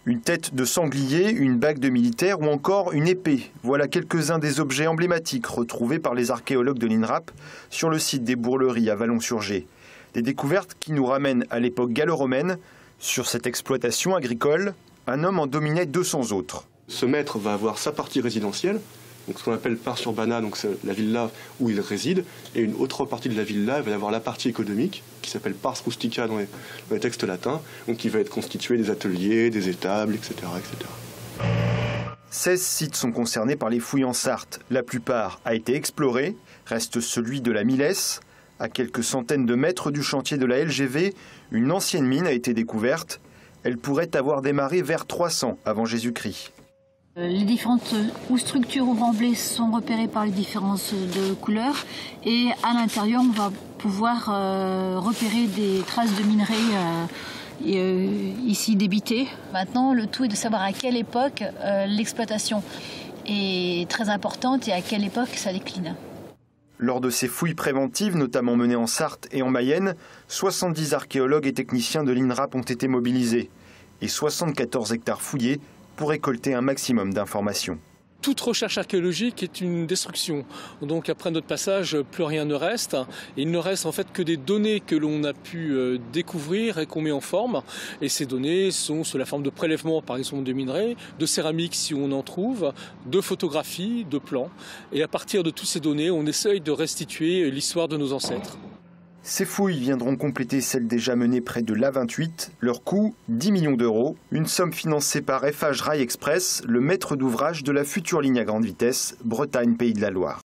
Une tête de sanglier, une bague de militaire ou encore une épée. Voilà quelques-uns des objets emblématiques retrouvés par les archéologues de l'INRAP sur le site des Bourleries à Vallon-sur-Gé. Des découvertes qui nous ramènent à l'époque gallo-romaine. Sur cette exploitation agricole, un homme en dominait 200 autres. Ce maître va avoir sa partie résidentielle, donc ce qu'on appelle pars urbana, donc c'est la villa où il réside, et une autre partie de la villa, il va y avoir la partie économique, qui s'appelle pars rustica dans les textes latins, donc qui va être constituée des ateliers, des étables, etc., etc. 16 sites sont concernés par les fouilles en Sarthe. La plupart a été exploré, reste celui de la Milesse. À quelques centaines de mètres du chantier de la LGV, une ancienne mine a été découverte. Elle pourrait avoir démarré vers 300 avant Jésus-Christ. Les différentes structures ou remblais sont repérées par les différences de couleurs et à l'intérieur on va pouvoir repérer des traces de minerais ici débitées. Maintenant le tout est de savoir à quelle époque l'exploitation est très importante et à quelle époque ça décline. Lors de ces fouilles préventives, notamment menées en Sarthe et en Mayenne, 70 archéologues et techniciens de l'INRAP ont été mobilisés et 74 hectares fouillés pour récolter un maximum d'informations. Toute recherche archéologique est une destruction. Donc après notre passage, plus rien ne reste. Il ne reste en fait que des données que l'on a pu découvrir et qu'on met en forme. Et ces données sont sous la forme de prélèvements, par exemple de minerais, de céramique si on en trouve, de photographies, de plans. Et à partir de toutes ces données, on essaye de restituer l'histoire de nos ancêtres. Ces fouilles viendront compléter celles déjà menées près de l'A28. Leur coût, 10 millions d'euros. Une somme financée par FH Rail Express, le maître d'ouvrage de la future ligne à grande vitesse Bretagne-Pays de la Loire.